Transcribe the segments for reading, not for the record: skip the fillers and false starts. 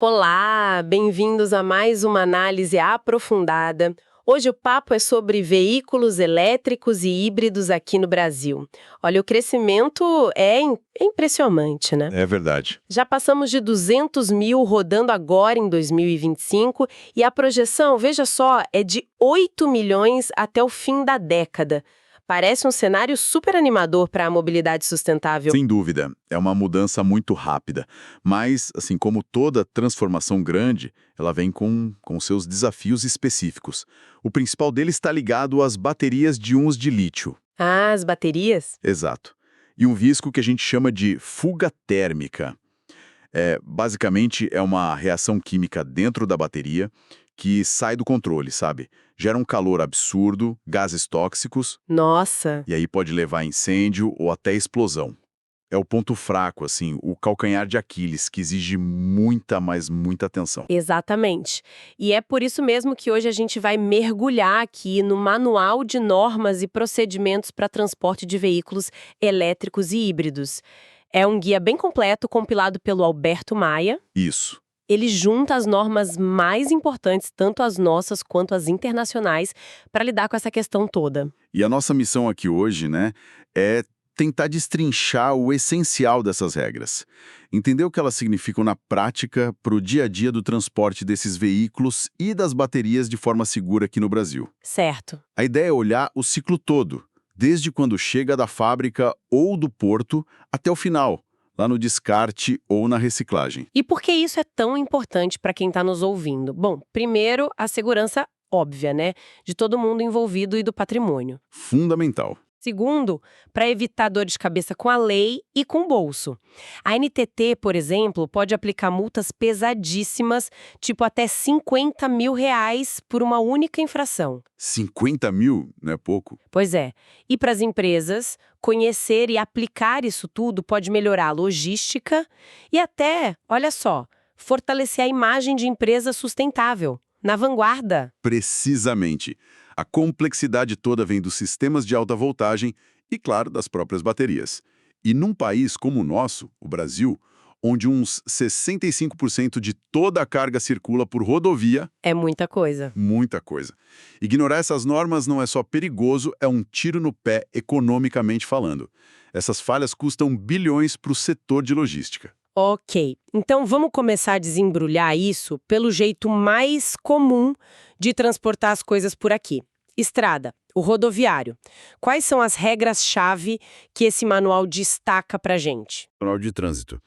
Olá, bem-vindos a mais uma análise aprofundada. Hoje o papo é sobre veículos elétricos e híbridos aqui no Brasil. Olha, o crescimento é impressionante, né? É verdade. Já passamos de 200 mil rodando agora em 2025 e a projeção, veja só, é de 8 milhões até o fim da década. Parece um cenário super animador para a mobilidade sustentável. Sem dúvida, é uma mudança muito rápida. Mas, assim como toda transformação grande, ela vem com seus desafios específicos. O principal deles está ligado às baterias de íons de lítio. Ah, as baterias? Exato. E um risco que a gente chama de fuga térmica. Basicamente, é uma reação química dentro da bateria que sai do controle, sabe? Gera um calor absurdo, gases tóxicos, Nossa! e aí pode levar a incêndio ou até explosão. É o ponto fraco, assim, o calcanhar de Aquiles, que exige muita, mas muita atenção. Exatamente. E é por isso mesmo que hoje a gente vai mergulhar aqui no Manual de Normas e Procedimentos para Transporte de Veículos Elétricos e Híbridos. É um guia bem completo compilado pelo Alberto Maia. Isso. Ele junta as normas mais importantes, tanto as nossas quanto as internacionais, para lidar com essa questão toda. E a nossa missão aqui hoje, né, é tentar destrinchar o essencial dessas regras. Entender o que elas significam na prática para o dia a dia do transporte desses veículos e das baterias de forma segura aqui no Brasil. Certo. A ideia é olhar o ciclo todo, desde quando chega da fábrica ou do porto até o final, lá no descarte ou na reciclagem. E por que isso é tão importante para quem está nos ouvindo? Bom, primeiro, a segurança óbvia, né? De todo mundo envolvido e do patrimônio. Fundamental. Segundo, para evitar dor de cabeça com a lei e com o bolso. A NTT, por exemplo, pode aplicar multas pesadíssimas, tipo até 50 mil reais por uma única infração. 50 mil não é pouco? Pois é. E para as empresas, conhecer e aplicar isso tudo pode melhorar a logística e até, olha só, fortalecer a imagem de empresa sustentável, na vanguarda. Precisamente. A complexidade toda vem dos sistemas de alta voltagem e, claro, das próprias baterias. E num país como o nosso, o Brasil, onde uns 65% de toda a carga circula por rodovia, É muita coisa. muita coisa. Ignorar essas normas não é só perigoso, é um tiro no pé economicamente falando. Essas falhas custam bilhões para o setor de logística. Ok, então vamos começar a desembrulhar isso pelo jeito mais comum de transportar as coisas por aqui. Estrada, o rodoviário. Quais são as regras-chave que esse manual destaca pra gente? Nacional de Trânsito.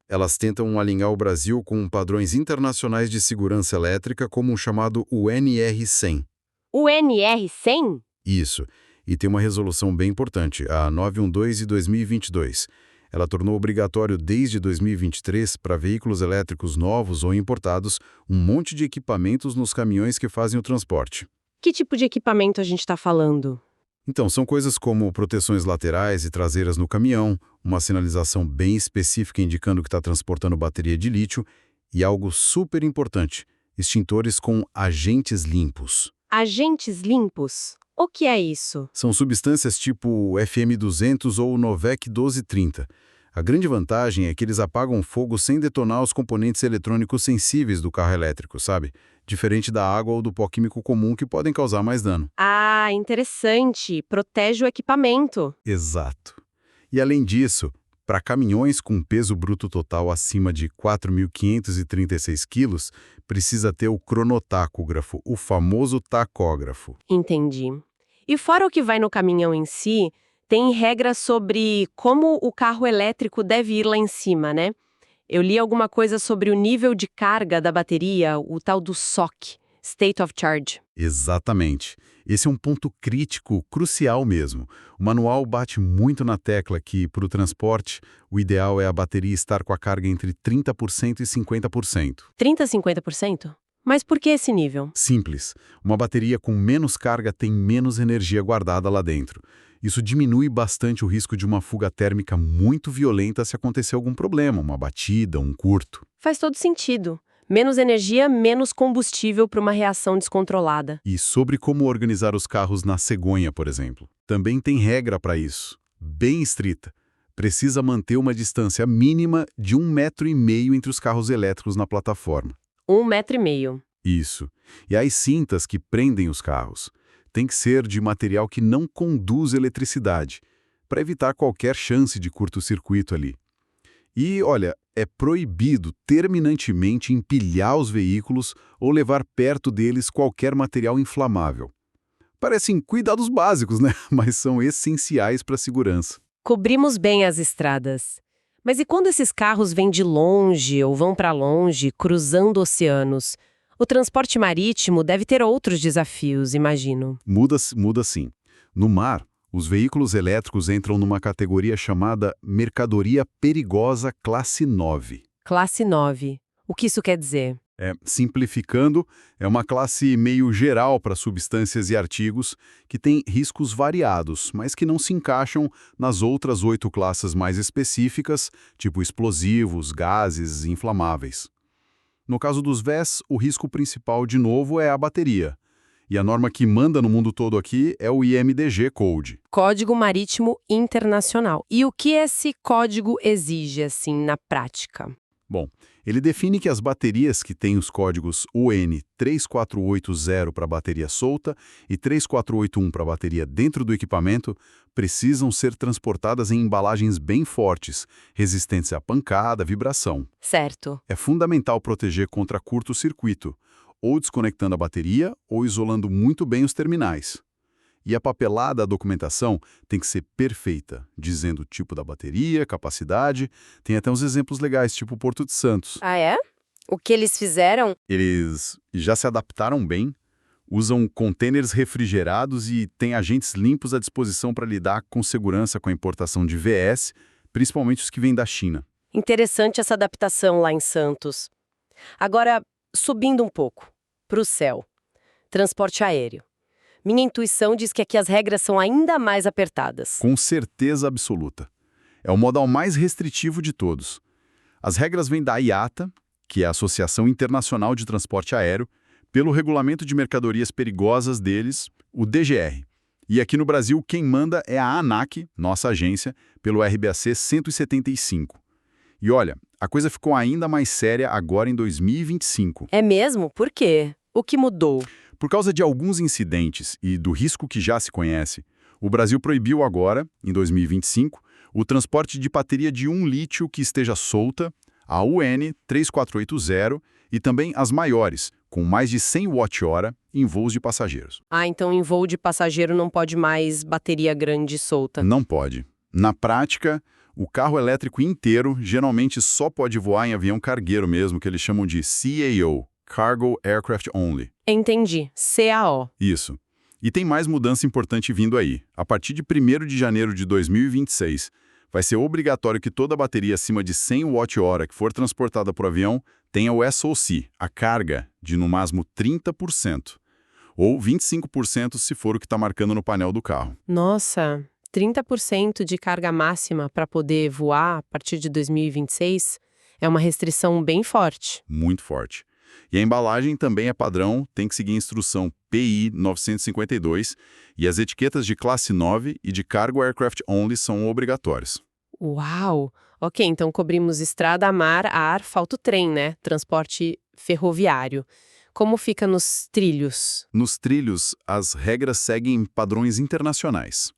Elas tentam alinhar o Brasil com padrões internacionais de segurança elétrica, como o chamado UNR100. O NR100? Isso. E tem uma resolução bem importante, a 912 de 2022. Ela tornou obrigatório desde 2023 para veículos elétricos novos ou importados um monte de equipamentos nos caminhões que fazem o transporte. Que tipo de equipamento a gente está falando? Então, são coisas como proteções laterais e traseiras no caminhão, uma sinalização bem específica indicando que está transportando bateria de lítio e algo super importante, extintores com agentes limpos. Agentes limpos? O que é isso? São substâncias tipo FM200 ou Novec 1230. A grande vantagem é que eles apagam fogo sem detonar os componentes eletrônicos sensíveis do carro elétrico, sabe? Diferente da água ou do pó químico comum que podem causar mais dano. Ah, interessante. Protege o equipamento. Exato. E além disso, para caminhões com peso bruto total acima de 4.536 quilos, precisa ter o cronotacógrafo, o famoso tacógrafo. Entendi. E fora o que vai no caminhão em si, tem regras sobre como o carro elétrico deve ir lá em cima, né? Eu li alguma coisa sobre o nível de carga da bateria, o tal do SOC, State of Charge. Exatamente. Esse é um ponto crítico, crucial mesmo. O manual bate muito na tecla que, para o transporte, o ideal é a bateria estar com a carga entre 30% e 50%. 30% a 50%? Mas por que esse nível? Simples. Uma bateria com menos carga tem menos energia guardada lá dentro. Isso diminui bastante o risco de uma fuga térmica muito violenta se acontecer algum problema, uma batida, um curto. Faz todo sentido. Menos energia, menos combustível para uma reação descontrolada. E sobre como organizar os carros na cegonha, por exemplo. Também tem regra para isso, bem estrita. precisa manter uma distância mínima de 1,5 metro entre os carros elétricos na plataforma. 1,5 metro. Isso. E as cintas que prendem os carros têm que ser de material que não conduz eletricidade, para evitar qualquer chance de curto-circuito ali. E, olha, é proibido terminantemente empilhar os veículos ou levar perto deles qualquer material inflamável. Parecem cuidados básicos, né? Mas são essenciais para a segurança. Cobrimos bem as estradas. Mas e quando esses carros vêm de longe ou vão para longe, cruzando oceanos? O transporte marítimo deve ter outros desafios, imagino. Muda sim. No mar, os veículos elétricos entram numa categoria chamada mercadoria perigosa classe 9. Classe 9. O que isso quer dizer? Simplificando, é uma classe meio geral para substâncias e artigos que têm riscos variados, mas que não se encaixam nas outras 8 classes mais específicas, tipo explosivos, gases, inflamáveis. No caso dos VES, o risco principal, de novo, é a bateria. E a norma que manda no mundo todo aqui é o IMDG Code. Código Marítimo Internacional. E o que esse código exige, assim, na prática? Bom, ele define que as baterias que têm os códigos UN 3480 para bateria solta e 3481 para bateria dentro do equipamento precisam ser transportadas em embalagens bem fortes, resistentes à pancada, vibração. Certo. É fundamental proteger contra curto-circuito, ou desconectando a bateria ou isolando muito bem os terminais. E a papelada da documentação tem que ser perfeita, dizendo o tipo da bateria, capacidade. Tem até uns exemplos legais, tipo o Porto de Santos. Ah, é? O que eles fizeram? Eles já se adaptaram bem, usam containers refrigerados e têm agentes limpos à disposição para lidar com segurança com a importação de VS, principalmente os que vêm da China. Interessante essa adaptação lá em Santos. Agora, subindo um pouco, para o céu. Transporte aéreo. Minha intuição diz que aqui as regras são ainda mais apertadas. Com certeza absoluta. É o modal mais restritivo de todos. As regras vêm da IATA, que é a Associação Internacional de Transporte Aéreo, pelo regulamento de mercadorias perigosas deles, o DGR. E aqui no Brasil, quem manda é a ANAC, nossa agência, pelo RBAC 175. E olha, a coisa ficou ainda mais séria agora em 2025. É mesmo? Por quê? O que mudou? Por causa de alguns incidentes e do risco que já se conhece, o Brasil proibiu agora, em 2025, o transporte de bateria de 1 lítio que esteja solta, a UN 3480 e também as maiores, com mais de 100 watt-hora, em voos de passageiros. Ah, então em voo de passageiro não pode mais bateria grande solta. Não pode. Na prática, o carro elétrico inteiro geralmente só pode voar em avião cargueiro mesmo, que eles chamam de CAO, Cargo Aircraft Only. Entendi. CAO. Isso. E tem mais mudança importante vindo aí. A partir de 1º de janeiro de 2026, vai ser obrigatório que toda bateria acima de 100 watt-hora que for transportada por avião tenha o SOC, a carga, de no máximo 30%. Ou 25% se for o que está marcando no painel do carro. Nossa, 30% de carga máxima para poder voar a partir de 2026 é uma restrição bem forte. Muito forte. E a embalagem também é padrão, tem que seguir a instrução PI 952 e as etiquetas de classe 9 e de Cargo Aircraft Only são obrigatórias. Uau! Ok, então cobrimos estrada, mar, ar, falta o trem, né? Transporte ferroviário. Como fica nos trilhos? Nos trilhos, as regras seguem padrões internacionais,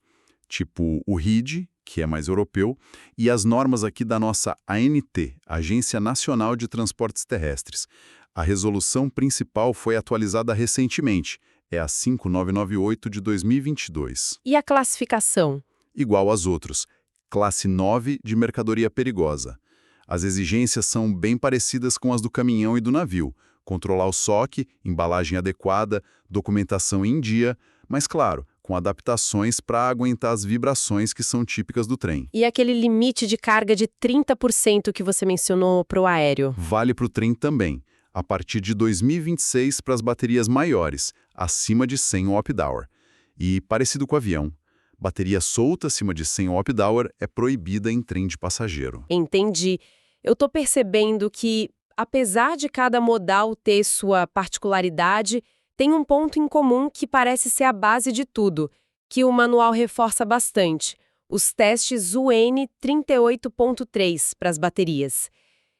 tipo o RID, que é mais europeu, e as normas aqui da nossa ANT, Agência Nacional de Transportes Terrestres. A resolução principal foi atualizada recentemente, é a 5998 de 2022. E a classificação? Igual às outros, classe 9 de mercadoria perigosa. As exigências são bem parecidas com as do caminhão e do navio. Controlar o SOC, embalagem adequada, documentação em dia, mas claro, com adaptações para aguentar as vibrações que são típicas do trem. E aquele limite de carga de 30% que você mencionou para o aéreo? Vale para o trem também, a partir de 2026 para as baterias maiores, acima de 100 watt-hour. E parecido com o avião, bateria solta acima de 100 watt-hour é proibida em trem de passageiro. Entendi. Eu estou percebendo que, apesar de cada modal ter sua particularidade, tem um ponto em comum que parece ser a base de tudo, que o manual reforça bastante: Os testes UN 38.3 para as baterias.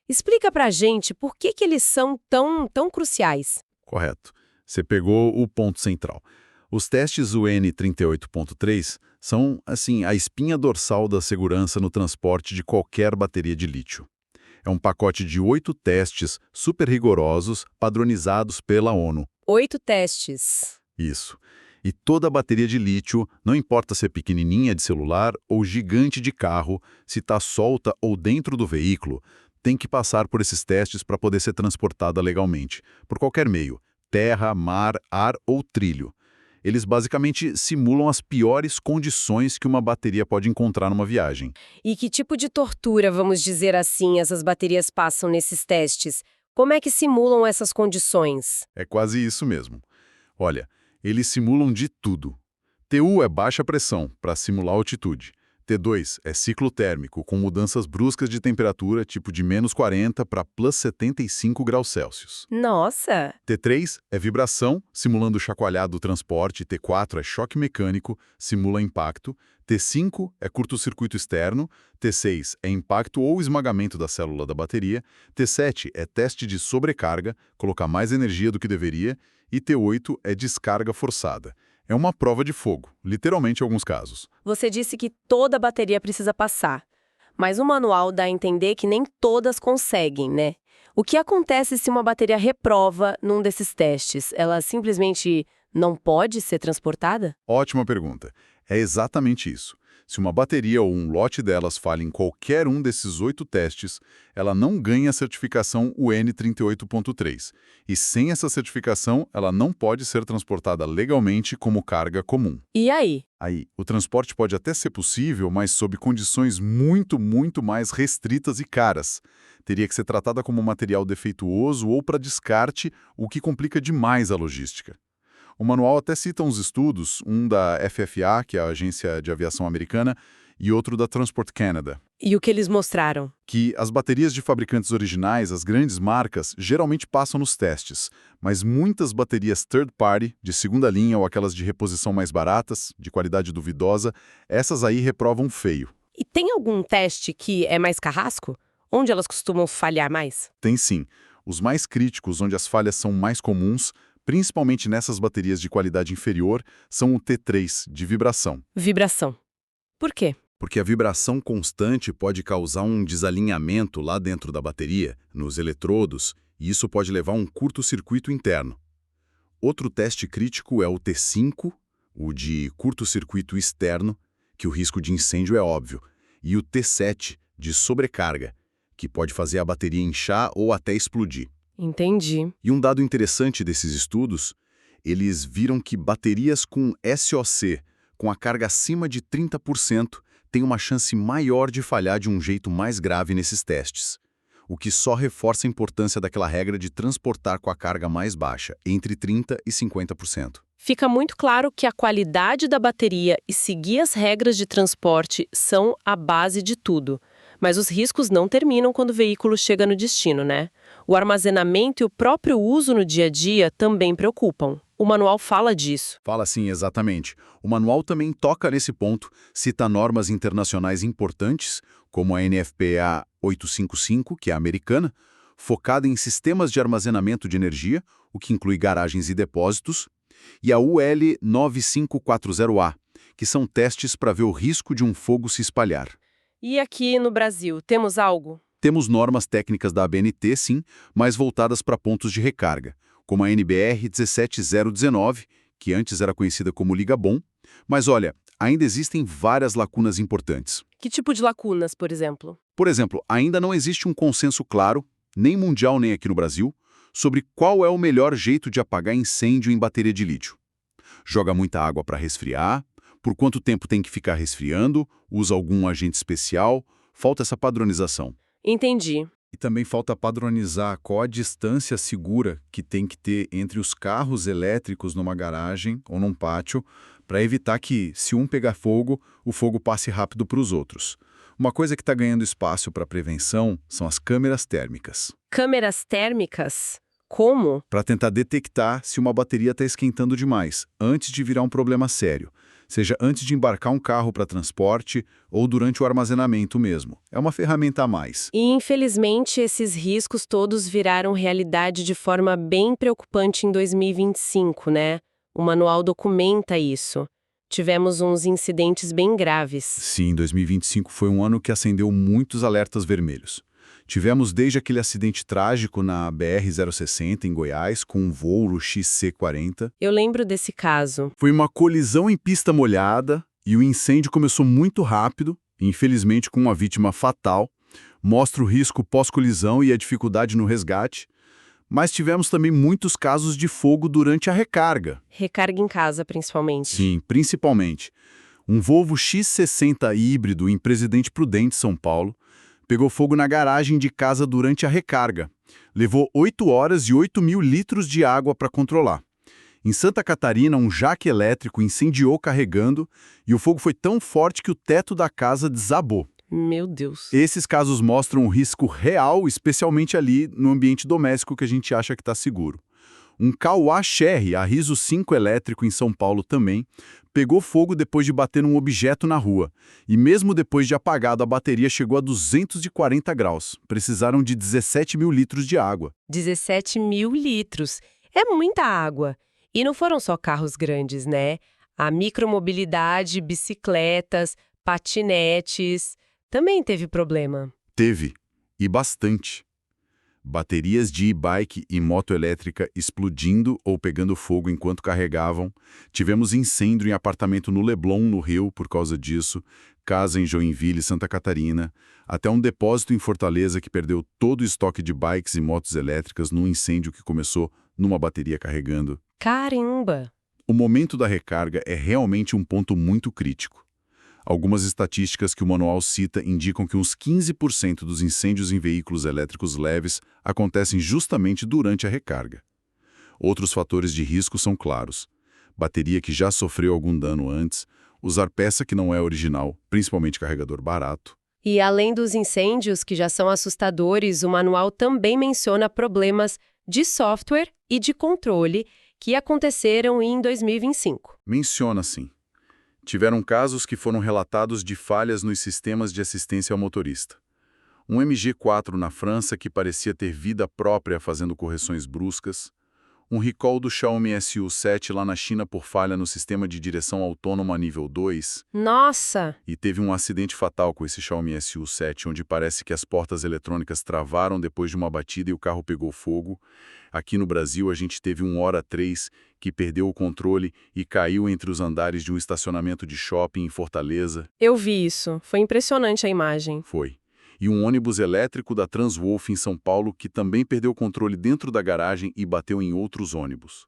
Explica pra gente por que eles são tão cruciais. Correto. Você pegou o ponto central. Os testes UN 38.3 são, assim, a espinha dorsal da segurança no transporte de qualquer bateria de lítio. É um pacote de 8 testes super rigorosos, padronizados pela ONU. 8 testes. Isso. E toda bateria de lítio, não importa se é pequenininha de celular ou gigante de carro, se está solta ou dentro do veículo, tem que passar por esses testes para poder ser transportada legalmente, por qualquer meio, terra, mar, ar ou trilho. Eles basicamente simulam as piores condições que uma bateria pode encontrar numa viagem. E que tipo de tortura, vamos dizer assim, essas baterias passam nesses testes? Como é que simulam essas condições? É quase isso mesmo. Olha, eles simulam de tudo. TU é baixa pressão, para simular altitude. T2 é ciclo térmico, com mudanças bruscas de temperatura, tipo de -40 para +75 graus Celsius. Nossa! T3 é vibração, simulando o chacoalhado do transporte. T4 é choque mecânico, simula impacto. T5 é curto-circuito externo. T6 é impacto ou esmagamento da célula da bateria. T7 é teste de sobrecarga, colocar mais energia do que deveria. E T8 é descarga forçada. É uma prova de fogo, literalmente em alguns casos. Você disse que toda bateria precisa passar, mas o manual dá a entender que nem todas conseguem, né? O que acontece se uma bateria reprova num desses testes? Ela simplesmente não pode ser transportada? Ótima pergunta. É exatamente isso. Se uma bateria ou um lote delas falha em qualquer um desses 8 testes, ela não ganha a certificação UN 38.3. E sem essa certificação, ela não pode ser transportada legalmente como carga comum. E aí? Aí, o transporte pode até ser possível, mas sob condições muito mais restritas e caras. Teria que ser tratada como material defeituoso ou para descarte, o que complica demais a logística. O manual até cita uns estudos, um da FFA, que é a Agência de Aviação Americana, e outro da Transport Canada, E o que eles mostraram? que as baterias de fabricantes originais, as grandes marcas, geralmente passam nos testes, mas muitas baterias third-party, de segunda linha ou aquelas de reposição mais baratas, de qualidade duvidosa, essas aí reprovam feio. E tem algum teste que é mais carrasco? Onde elas costumam falhar mais? Tem sim. Os mais críticos, onde as falhas são mais comuns, principalmente nessas baterias de qualidade inferior, são o T3, de vibração. Vibração. Por quê? Porque a vibração constante pode causar um desalinhamento lá dentro da bateria, nos eletrodos, e isso pode levar a um curto-circuito interno. Outro teste crítico é o T5, o de curto-circuito externo, que o risco de incêndio é óbvio, e o T7, de sobrecarga, que pode fazer a bateria inchar ou até explodir. Entendi. E um dado interessante desses estudos, eles viram que baterias com SOC, com a carga acima de 30%, têm uma chance maior de falhar de um jeito mais grave nesses testes, o que só reforça a importância daquela regra de transportar com a carga mais baixa, entre 30% e 50%. Fica muito claro que a qualidade da bateria e seguir as regras de transporte são a base de tudo. Mas os riscos não terminam quando o veículo chega no destino, né? O armazenamento e o próprio uso no dia a dia também preocupam. O manual fala disso. Fala sim, exatamente. O manual também toca nesse ponto, cita normas internacionais importantes, como a NFPA 855, que é americana, focada em sistemas de armazenamento de energia, o que inclui garagens e depósitos, e a UL 9540A, que são testes para ver o risco de um fogo se espalhar. E aqui no Brasil, temos algo? Temos normas técnicas da ABNT, sim, mas voltadas para pontos de recarga, como a NBR 17019, que antes era conhecida como Liga Bom, mas olha, ainda existem várias lacunas importantes. Que tipo de lacunas, por exemplo? Por exemplo, ainda não existe um consenso claro, nem mundial nem aqui no Brasil, sobre qual é o melhor jeito de apagar incêndio em bateria de lítio. Joga muita água para resfriar? Por quanto tempo tem que ficar resfriando? Usa algum agente especial? Falta essa padronização. Entendi. E também falta padronizar qual a distância segura que tem que ter entre os carros elétricos numa garagem ou num pátio, para evitar que, se um pegar fogo, o fogo passe rápido para os outros. Uma coisa que está ganhando espaço para prevenção são as câmeras térmicas. Câmeras térmicas? Como? Para tentar detectar se uma bateria está esquentando demais, antes de virar um problema sério. seja antes de embarcar um carro para transporte ou durante o armazenamento mesmo. É uma ferramenta a mais. E, infelizmente, esses riscos todos viraram realidade de forma bem preocupante em 2025, né? O manual documenta isso. Tivemos uns incidentes bem graves. Sim, 2025 foi um ano que acendeu muitos alertas vermelhos. Tivemos desde aquele acidente trágico na BR-060 em Goiás, com um voo XC-40. Eu lembro desse caso. Foi uma colisão em pista molhada e o incêndio começou muito rápido, infelizmente com uma vítima fatal. Mostra o risco pós-colisão e a dificuldade no resgate. Mas tivemos também muitos casos de fogo durante a recarga. Recarga em casa, principalmente. Sim, principalmente. Um Volvo X60 híbrido em Presidente Prudente, São Paulo, pegou fogo na garagem de casa durante a recarga. Levou 8 horas e 8 mil litros de água para controlar. Em Santa Catarina, um jaque elétrico incendiou carregando e o fogo foi tão forte que o teto da casa desabou. Meu Deus. Esses casos mostram um risco real, especialmente ali no ambiente doméstico que a gente acha que está seguro. Um Caoa Chery, a Riso 5 elétrico em São Paulo também, pegou fogo depois de bater num objeto na rua. E mesmo depois de apagado, a bateria chegou a 240 graus. Precisaram de 17 mil litros de água. 17 mil litros. É muita água. E não foram só carros grandes, né? A micromobilidade, bicicletas, patinetes, também teve problema. Teve. E bastante. Baterias de e-bike e moto elétrica explodindo ou pegando fogo enquanto carregavam. Tivemos incêndio em apartamento no Leblon, no Rio, por causa disso. Casa em Joinville, Santa Catarina. Até um depósito em Fortaleza que perdeu todo o estoque de bikes e motos elétricas num incêndio que começou numa bateria carregando. Caramba! O momento da recarga é realmente um ponto muito crítico. Algumas estatísticas que o manual cita indicam que uns 15% dos incêndios em veículos elétricos leves acontecem justamente durante a recarga. Outros fatores de risco são claros. Bateria que já sofreu algum dano antes, usar peça que não é original, principalmente carregador barato. E além dos incêndios, que já são assustadores, o manual também menciona problemas de software e de controle que aconteceram em 2025. Menciona sim. Tiveram casos que foram relatados de falhas nos sistemas de assistência ao motorista. Um MG4 na França que parecia ter vida própria fazendo correções bruscas. Um recall do Xiaomi SU7 lá na China por falha no sistema de direção autônoma nível 2. Nossa! E teve um acidente fatal com esse Xiaomi SU7, onde parece que as portas eletrônicas travaram depois de uma batida e o carro pegou fogo. Aqui no Brasil, a gente teve um Hora 3 que perdeu o controle e caiu entre os andares de um estacionamento de shopping em Fortaleza. Eu vi isso. Foi impressionante a imagem. Foi. E um ônibus elétrico da Transwolf em São Paulo que também perdeu o controle dentro da garagem e bateu em outros ônibus.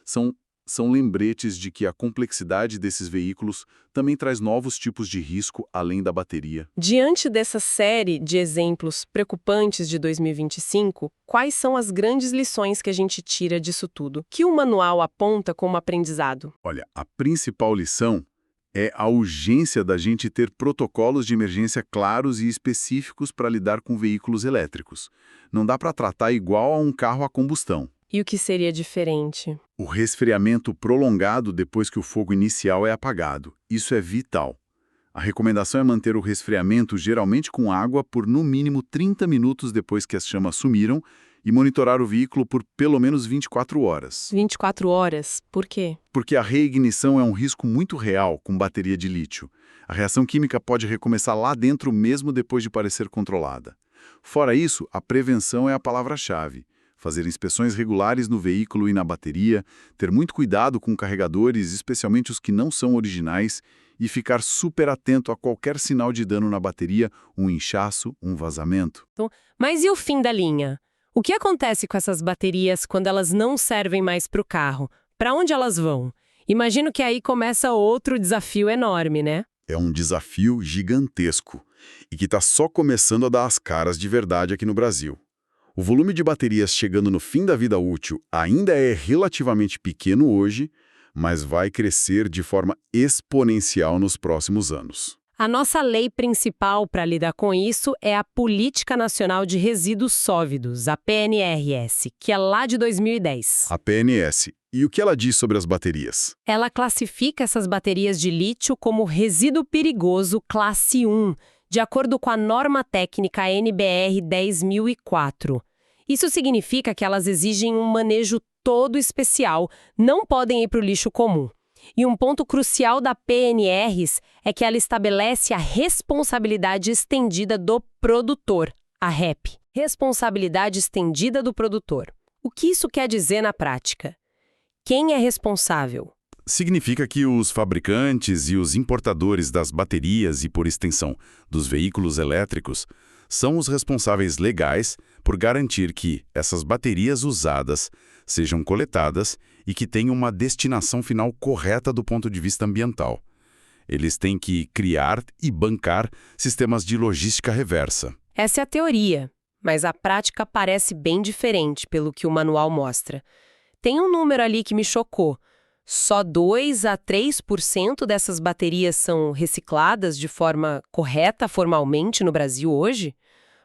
São lembretes de que a complexidade desses veículos também traz novos tipos de risco além da bateria. Diante dessa série de exemplos preocupantes de 2025, quais são as grandes lições que a gente tira disso tudo? Que o manual aponta como aprendizado? Olha, a principal lição é a urgência da gente ter protocolos de emergência claros e específicos para lidar com veículos elétricos. Não dá para tratar igual a um carro a combustão. E o que seria diferente? O resfriamento prolongado depois que o fogo inicial é apagado. Isso é vital. A recomendação é manter o resfriamento geralmente com água por no mínimo 30 minutos depois que as chamas sumiram e monitorar o veículo por pelo menos 24 horas. 24 horas? Por quê? Porque a reignição é um risco muito real com bateria de lítio. A reação química pode recomeçar lá dentro mesmo depois de parecer controlada. Fora isso, a prevenção é a palavra-chave. Fazer inspeções regulares no veículo e na bateria, ter muito cuidado com carregadores, especialmente os que não são originais, e ficar super atento a qualquer sinal de dano na bateria, um inchaço, um vazamento. Mas e o fim da linha? O que acontece com essas baterias quando elas não servem mais para o carro? Para onde elas vão? Imagino que aí começa outro desafio enorme, né? É um desafio gigantesco e que está só começando a dar as caras de verdade aqui no Brasil. O volume de baterias chegando no fim da vida útil ainda é relativamente pequeno hoje, mas vai crescer de forma exponencial nos próximos anos. A nossa lei principal para lidar com isso é a Política Nacional de Resíduos Sólidos, a PNRS, que é lá de 2010. A PNS. E o que ela diz sobre as baterias? Ela classifica essas baterias de lítio como resíduo perigoso classe 1, de acordo com a norma técnica NBR 10004. Isso significa que elas exigem um manejo todo especial, não podem ir para o lixo comum. E um ponto crucial da PNRs é que ela estabelece a responsabilidade estendida do produtor, a REP. Responsabilidade estendida do produtor. O que isso quer dizer na prática? Quem é responsável? Significa que os fabricantes e os importadores das baterias e, por extensão, dos veículos elétricos são os responsáveis legais por garantir que essas baterias usadas sejam coletadas e que tenham uma destinação final correta do ponto de vista ambiental. Eles têm que criar e bancar sistemas de logística reversa. Essa é a teoria, mas a prática parece bem diferente pelo que o manual mostra. Tem um número ali que me chocou. Só 2 a 3% dessas baterias são recicladas de forma correta formalmente no Brasil hoje?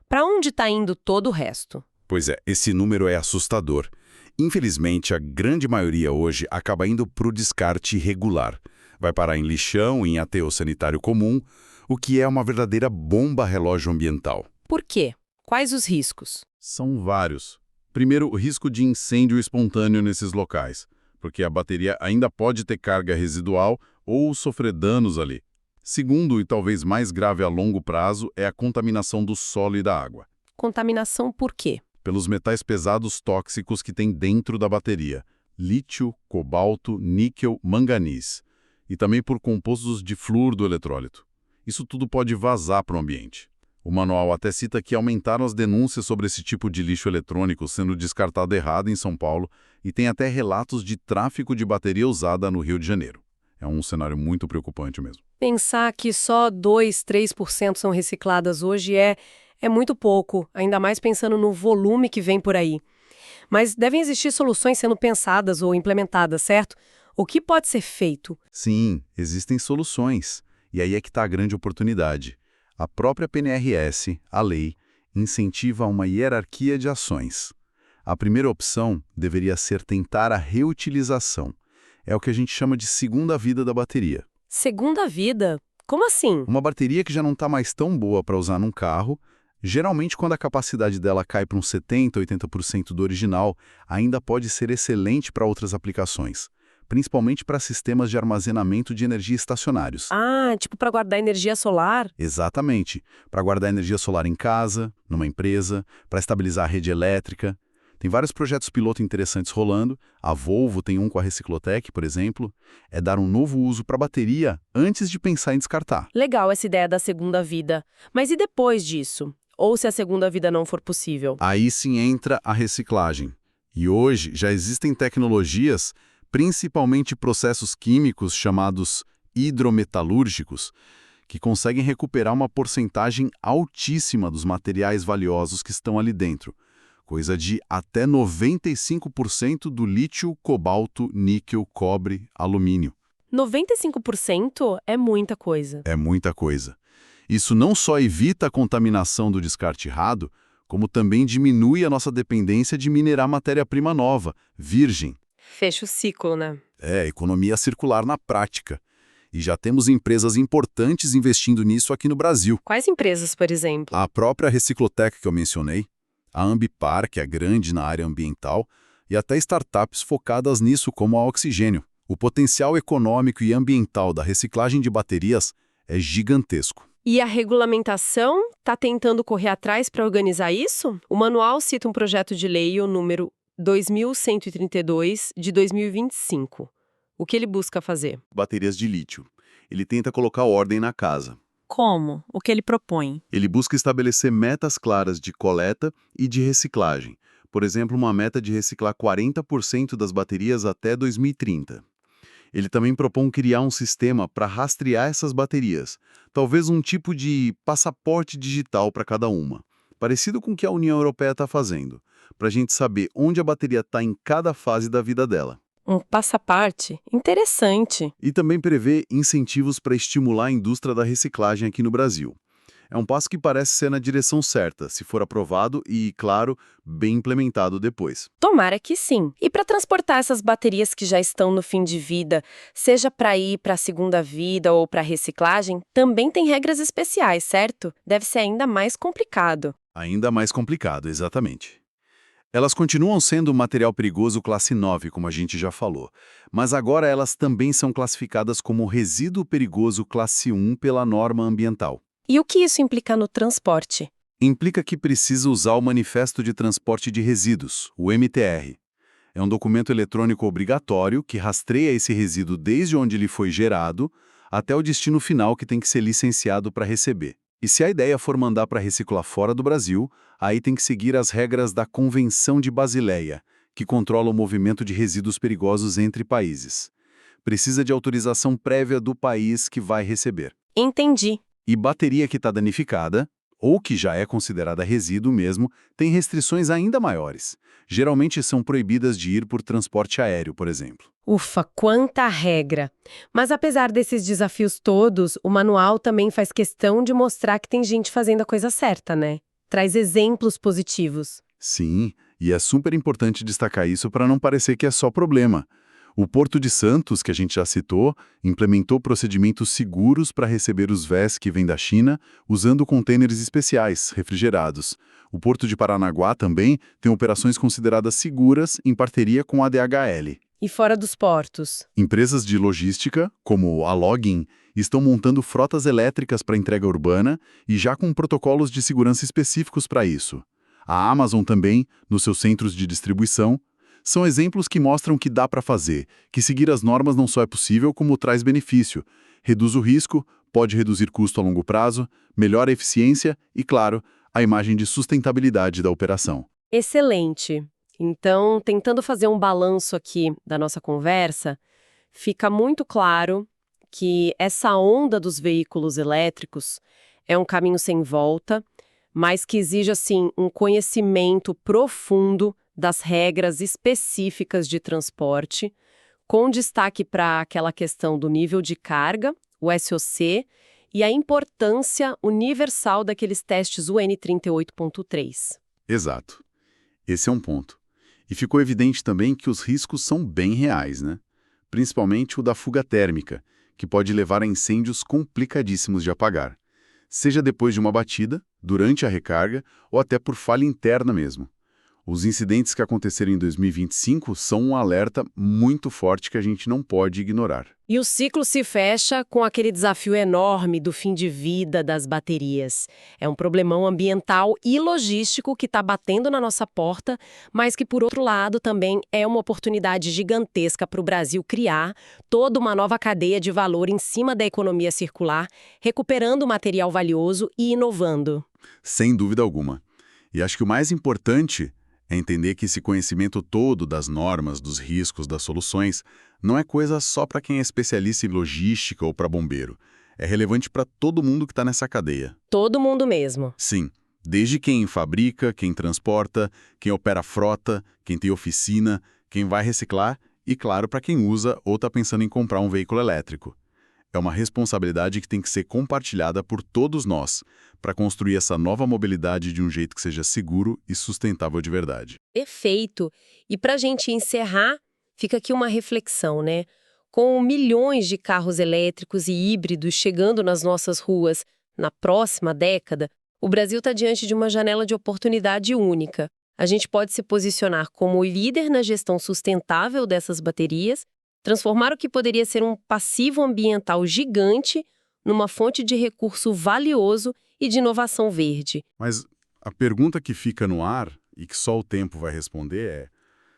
Para onde está indo todo o resto? Pois é, esse número é assustador. Infelizmente, a grande maioria hoje acaba indo para o descarte irregular. Vai parar em lixão, em aterro sanitário comum, o que é uma verdadeira bomba relógio ambiental. Por quê? Quais os riscos? São vários. Primeiro, o risco de incêndio espontâneo nesses locais, porque a bateria ainda pode ter carga residual ou sofrer danos ali. Segundo, e talvez mais grave a longo prazo, é a contaminação do solo e da água. Contaminação por quê? Pelos metais pesados tóxicos que tem dentro da bateria, lítio, cobalto, níquel, manganês, e também por compostos de flúor do eletrólito. Isso tudo pode vazar para o ambiente. O manual até cita que aumentaram as denúncias sobre esse tipo de lixo eletrônico sendo descartado errado em São Paulo e tem até relatos de tráfico de bateria usada no Rio de Janeiro. É um cenário muito preocupante mesmo. Pensar que só 2, 3% são recicladas hoje é muito pouco, ainda mais pensando no volume que vem por aí. Mas devem existir soluções sendo pensadas ou implementadas, certo? O que pode ser feito? Sim, existem soluções. E aí é que está a grande oportunidade. A própria PNRS, a lei, incentiva uma hierarquia de ações. A primeira opção deveria ser tentar a reutilização. É o que a gente chama de segunda vida da bateria. Segunda vida? Como assim? Uma bateria que já não está mais tão boa para usar num carro, geralmente quando a capacidade dela cai para uns 70%, 80% do original, ainda pode ser excelente para outras aplicações, principalmente para sistemas de armazenamento de energia estacionários. Ah, tipo para guardar energia solar? Exatamente, para guardar energia solar em casa, numa empresa, para estabilizar a rede elétrica. Tem vários projetos piloto interessantes rolando. A Volvo tem um com a Reciclotec, por exemplo. É dar um novo uso para a bateria antes de pensar em descartar. Legal essa ideia da segunda vida. Mas e depois disso? Ou se a segunda vida não for possível? Aí sim entra a reciclagem. E hoje já existem tecnologias, principalmente processos químicos chamados hidrometalúrgicos, que conseguem recuperar uma porcentagem altíssima dos materiais valiosos que estão ali dentro. Coisa de até 95% do lítio, cobalto, níquel, cobre, alumínio. 95% é muita coisa. É muita coisa. Isso não só evita a contaminação do descarte errado, como também diminui a nossa dependência de minerar matéria-prima nova, virgem. Fecha o ciclo, né? É, economia circular na prática. E já temos empresas importantes investindo nisso aqui no Brasil. Quais empresas, por exemplo? A própria Reciclotec que eu mencionei, a Ambipar, que é grande na área ambiental, e até startups focadas nisso como a Oxigênio. O potencial econômico e ambiental da reciclagem de baterias é gigantesco. E a regulamentação está tentando correr atrás para organizar isso? O manual cita um projeto de lei, o número 2132, de 2025. O que ele busca fazer? Baterias de lítio. Ele tenta colocar ordem na casa. Como? O que ele propõe? Ele busca estabelecer metas claras de coleta e de reciclagem. Por exemplo, uma meta de reciclar 40% das baterias até 2030. Ele também propõe criar um sistema para rastrear essas baterias, talvez um tipo de passaporte digital para cada uma, parecido com o que a União Europeia está fazendo, para a gente saber onde a bateria está em cada fase da vida dela. Um passaporte? Interessante. E também prevê incentivos para estimular a indústria da reciclagem aqui no Brasil. É um passo que parece ser na direção certa, se for aprovado e, claro, bem implementado depois. Tomara que sim. E para transportar essas baterias que já estão no fim de vida, seja para ir para a segunda vida ou para reciclagem, também tem regras especiais, certo? Deve ser ainda mais complicado. Ainda mais complicado, exatamente. Elas continuam sendo material perigoso classe 9, como a gente já falou, mas agora elas também são classificadas como resíduo perigoso classe 1 pela norma ambiental. E o que isso implica no transporte? Implica que precisa usar o Manifesto de Transporte de Resíduos, o MTR. É um documento eletrônico obrigatório que rastreia esse resíduo desde onde ele foi gerado até o destino final que tem que ser licenciado para receber. E se a ideia for mandar para reciclar fora do Brasil, aí tem que seguir as regras da Convenção de Basileia, que controla o movimento de resíduos perigosos entre países. Precisa de autorização prévia do país que vai receber. Entendi. E bateria que está danificada, ou que já é considerada resíduo mesmo, tem restrições ainda maiores. Geralmente são proibidas de ir por transporte aéreo, por exemplo. Ufa, quanta regra! Mas apesar desses desafios todos, o manual também faz questão de mostrar que tem gente fazendo a coisa certa, né? Traz exemplos positivos. Sim, e é super importante destacar isso para não parecer que é só problema. O Porto de Santos, que a gente já citou, implementou procedimentos seguros para receber os VES que vêm da China, usando contêineres especiais, refrigerados. O Porto de Paranaguá também tem operações consideradas seguras em parceria com a DHL. E fora dos portos? Empresas de logística, como a Login, estão montando frotas elétricas para entrega urbana e já com protocolos de segurança específicos para isso. A Amazon também, nos seus centros de distribuição, são exemplos que mostram que dá para fazer, que seguir as normas não só é possível, como traz benefício. Reduz o risco, pode reduzir custo a longo prazo, melhora a eficiência e, claro, a imagem de sustentabilidade da operação. Excelente. Então, tentando fazer um balanço aqui da nossa conversa, fica muito claro que essa onda dos veículos elétricos é um caminho sem volta, mas que exige, assim, um conhecimento profundo das regras específicas de transporte, com destaque para aquela questão do nível de carga, o SOC, e a importância universal daqueles testes UN 38.3. Exato. Esse é um ponto. E ficou evidente também que os riscos são bem reais, né? Principalmente o da fuga térmica, que pode levar a incêndios complicadíssimos de apagar. Seja depois de uma batida, durante a recarga ou até por falha interna mesmo. Os incidentes que aconteceram em 2025 são um alerta muito forte que a gente não pode ignorar. E o ciclo se fecha com aquele desafio enorme do fim de vida das baterias. É um problemão ambiental e logístico que está batendo na nossa porta, mas que, por outro lado, também é uma oportunidade gigantesca para o Brasil criar toda uma nova cadeia de valor em cima da economia circular, recuperando material valioso e inovando. Sem dúvida alguma. E acho que o mais importante é entender que esse conhecimento todo das normas, dos riscos, das soluções, não é coisa só para quem é especialista em logística ou para bombeiro. É relevante para todo mundo que está nessa cadeia. Todo mundo mesmo. Sim, desde quem fabrica, quem transporta, quem opera frota, quem tem oficina, quem vai reciclar e, claro, para quem usa ou está pensando em comprar um veículo elétrico. É uma responsabilidade que tem que ser compartilhada por todos nós para construir essa nova mobilidade de um jeito que seja seguro e sustentável de verdade. Perfeito. E para a gente encerrar, fica aqui uma reflexão, né? Com milhões de carros elétricos e híbridos chegando nas nossas ruas na próxima década, o Brasil está diante de uma janela de oportunidade única. A gente pode se posicionar como líder na gestão sustentável dessas baterias, transformar o que poderia ser um passivo ambiental gigante numa fonte de recurso valioso e de inovação verde. Mas a pergunta que fica no ar, e que só o tempo vai responder, é: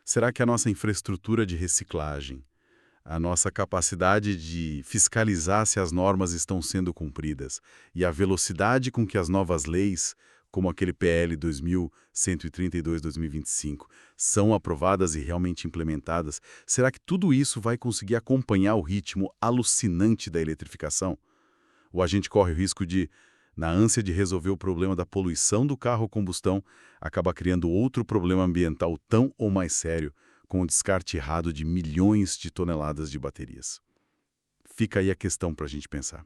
será que a nossa infraestrutura de reciclagem, a nossa capacidade de fiscalizar se as normas estão sendo cumpridas e a velocidade com que as novas leis, como aquele PL 2132-2025, são aprovadas e realmente implementadas, será que tudo isso vai conseguir acompanhar o ritmo alucinante da eletrificação? Ou a gente corre o risco de, na ânsia de resolver o problema da poluição do carro a combustão, acaba criando outro problema ambiental tão ou mais sério, com o descarte errado de milhões de toneladas de baterias? Fica aí a questão para a gente pensar.